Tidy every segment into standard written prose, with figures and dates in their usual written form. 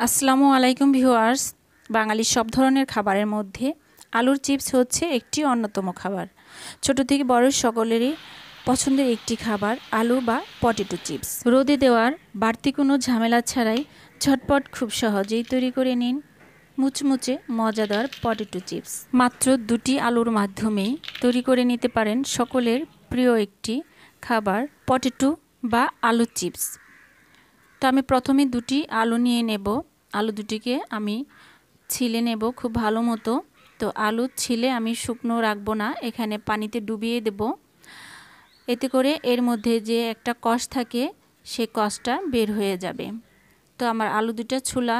আসসালামু আলাইকুম ভিউয়ার্স। বাঙালির সব ধরনের খাবারের মধ্যে আলুর চিপস হচ্ছে একটি অন্যতম খাবার। ছোট থেকে বড় সকলেরই পছন্দের একটি খাবার আলু বা পটেটো চিপস। রোদে দেওয়ার বাড়তি কোনো ঝামেলা ছাড়াই ঝটপট খুব সহজেই তৈরি করে নিন মুচমুচে মজাদার পটেটো চিপস। মাত্র দুটি আলুর মাধ্যমেই তৈরি করে নিতে পারেন সকলের প্রিয় একটি খাবার পটেটো বা আলু চিপস। তো আমি প্রথমে দুটি আলু নিয়ে নেব। আলু দুটিকে আমি ছিলে নেব খুব ভালো মতো। তো আলু ছিলে আমি শুকনো রাখবো না, এখানে পানিতে ডুবিয়ে দেব। এতে করে এর মধ্যে যে একটা কষ থাকে সেই কষটা বের হয়ে যাবে। তো আমার আলু দুটো ছোলা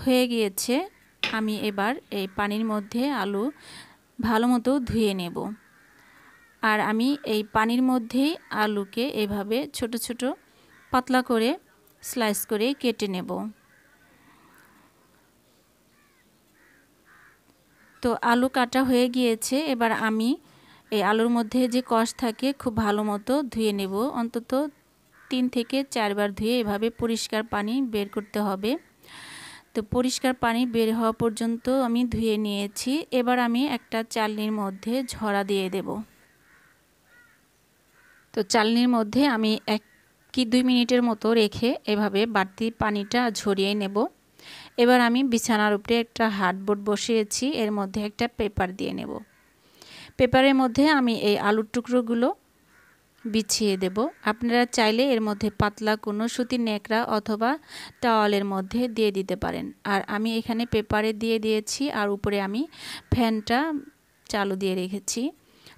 হয়ে গিয়েছে। আমি এবার এই পানির মধ্যে আলু ভালো মতো ধুয়ে নেব। আর আমি এই পানির মধ্যেই আলুকে এভাবে ছোট ছোট পাতলা করে স্লাইস করে কেটে নেব। তো আলু কাটা হয়ে গিয়েছে। এবার আমি এই আলুর মধ্যে যে কষ থাকে খুব ভালো মতো ধুয়ে নেব। অন্তত 3 থেকে 4 বার ধুয়ে এভাবে পরিষ্কার পানি বের করতে হবে। তো পরিষ্কার পানি বের হওয়া পর্যন্ত আমি ধুয়ে নিয়েছি। এবার আমি একটা চালনির মধ্যে ঝরা দিয়ে দেব। তো চালনির মধ্যে আমি 1 কি 2 মিনিটের মতো রেখে এভাবে বাড়তি পানিটা ঝরিয়ে নেব। এবার আমি বিছানার উপরে একটা হার্ডবোর্ড বসিয়েছি, এর মধ্যে একটা পেপার দিয়ে নেব। পেপারের মধ্যে আমি এই আলুর টুকরোগুলো বিছিয়ে দেব। আপনারা চাইলে এর মধ্যে পাতলা কোনো সুতির ন্যাকড়া অথবা টাওয়ালের মধ্যে দিয়ে দিতে পারেন। আর আমি এখানে পেপারে দিয়ে দিয়েছি আর উপরে আমি ফ্যানটা চালু দিয়ে রেখেছি।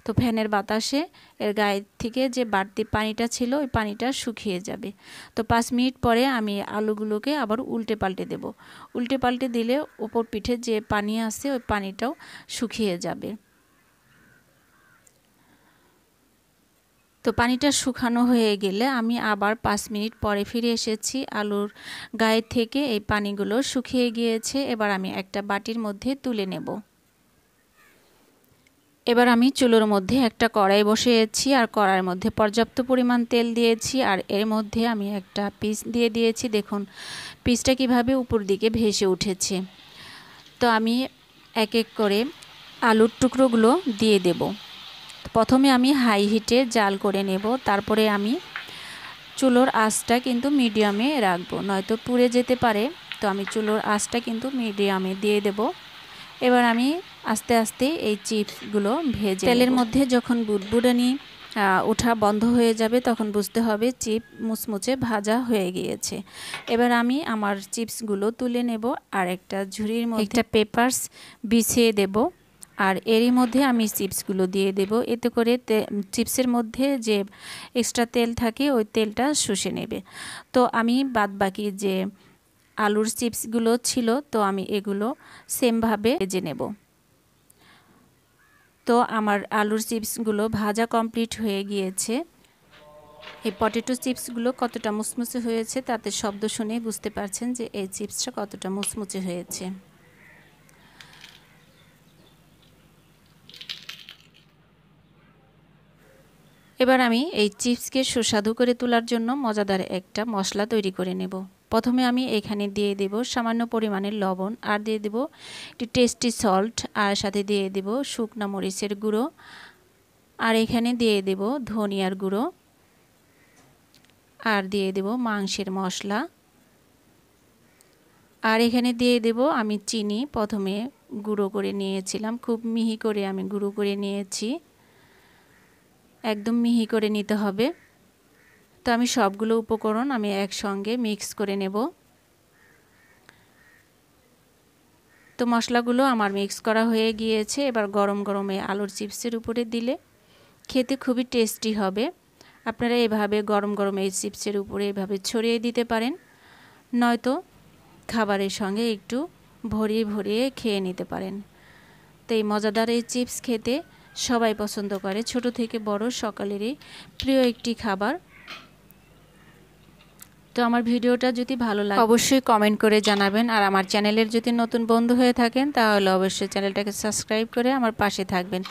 তো ফ্যানের বাতাসে এর গায়ে থেকে যে বাড়তি পানিটা ছিল ওই পানিটা শুকিয়ে যাবে। তো 5 মিনিট পরে আমি আলুগুলোকে আবার উল্টে পাল্টে দেব। উল্টে পাল্টে দিলে উপর পিঠে যে পানি আছে ওই পানিটাও শুকিয়ে যাবে। তো পানিটা শুকানো হয়ে গেলে আমি আবার 5 মিনিট পরে ফিরে এসেছি। আলুর গায়ে থেকে এই পানিগুলো শুকিয়ে গিয়েছে। এবার আমি একটা বাটির মধ্যে তুলে নেব। এবার আমি চুলোর মধ্যে একটা কড়াই বসিয়েছি আর কড়াইয়ের মধ্যে পর্যাপ্ত পরিমাণ তেল দিয়েছি আর এর মধ্যে আমি একটা পিস দিয়ে দিয়েছি। দেখুন পিসটা কিভাবে উপর দিকে ভেসে উঠেছে। তো আমি এক এক করে আলুর টুকরোগুলো দিয়ে দেব। প্রথমে আমি হাই হিটে জাল করে নেব, তারপরে আমি চুলোর আঁচটা কিন্তু মিডিয়ামে রাখবো, নয়তো পুড়ে যেতে পারে। তো আমি চুলোর আঁচটা কিন্তু মিডিয়ামে দিয়ে দেব। এবার আমি আস্তে আস্তে এই চিপসগুলো ভেজে তেলের মধ্যে যখন বুদবুদানি ওঠা বন্ধ হয়ে যাবে তখন বুঝতে হবে চিপ মুচমুচে ভাজা হয়ে গিয়েছে। এবার আমি আমার চিপসগুলো তুলে নেব আর একটা ঝুড়ির মধ্যে একটা পেপারস বিছিয়ে দেব। আর এরই মধ্যে আমি চিপসগুলো দিয়ে দেব। এতে করে চিপসের মধ্যে যে এক্সট্রা তেল থাকে ওই তেলটা শুষে নেবে। তো আমি বাদবাকি যে আলুর চিপসগুলো ছিল তো আমি এগুলো সেমভাবে ভেজে নেব। তো আমার আলুর চিপসগুলো ভাজা কমপ্লিট হয়ে গিয়েছে। এই পটেটো চিপসগুলো কতটা মুচমুচে হয়েছে তাতে শব্দ শুনে বুঝতে পারছেন যে এই চিপসটা কতটা মুচমুচে হয়েছে। এবার আমি এই চিপসকে সুস্বাদু করে তোলার জন্য মজাদার একটা মশলা তৈরি করে নেব। প্রথমে আমি এখানে দিয়ে দেব সামান্য পরিমাণের লবণ, আর দিয়ে দেব একটু টেস্টি সল্ট, আর সাথে দিয়ে দেব শুকনা মরিচের গুঁড়ো, আর এখানে দিয়ে দেব ধনিয়ার গুঁড়ো, আর দিয়ে দেব মাংসের মশলা, আর এখানে দিয়ে দেব আমি চিনি প্রথমে গুঁড়ো করে নিয়েছিলাম, খুব মিহি করে আমি গুঁড়ো করে নিয়েছি, একদম মিহি করে নিতে হবে। তো আমি সবগুলো উপকরণ আমি একসঙ্গে মিক্স করে নেব। তো মশলাগুলো আমার মিক্স করা হয়ে গিয়েছে। এবার গরম গরমে আলুর চিপসের উপরে দিলে খেতে খুবই টেস্টি হবে। আপনারা এভাবে গরম গরম এই চিপসের উপরে এভাবে ছড়িয়ে দিতে পারেন, নয়তো খাবারের সঙ্গে একটু ভরিয়ে ভরিয়ে খেয়ে নিতে পারেন। তো এই মজাদার এই চিপস খেতে সবাই পছন্দ করে, ছোট থেকে বড় সকলেরই প্রিয় একটি খাবার। তো আমার ভিডিওটা যদি ভালো লাগে অবশ্যই কমেন্ট করে জানাবেন। আর আমার চ্যানেলের যদি নতুন বন্ধু হয়ে থাকেন তাহলে অবশ্যই চ্যানেলটাকে সাবস্ক্রাইব করে আমার পাশে থাকবেন,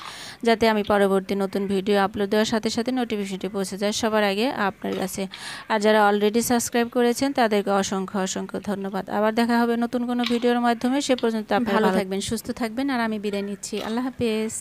যাতে আমি পরবর্তী নতুন ভিডিও আপলোড দেওয়ার সাথে সাথে নোটিফিকেশনটি পৌঁছে যায় সবার আগে আপনার কাছে। আর যারা অলরেডি সাবস্ক্রাইব করেছেন তাদেরকে অসংখ্য অসংখ্য ধন্যবাদ। আবার দেখা হবে নতুন কোনো ভিডিওর মাধ্যমে। সে পর্যন্ত আপনি ভালো থাকবেন, সুস্থ থাকবেন। আর আমি বিদায় নিচ্ছি। আল্লাহ হাফেজ।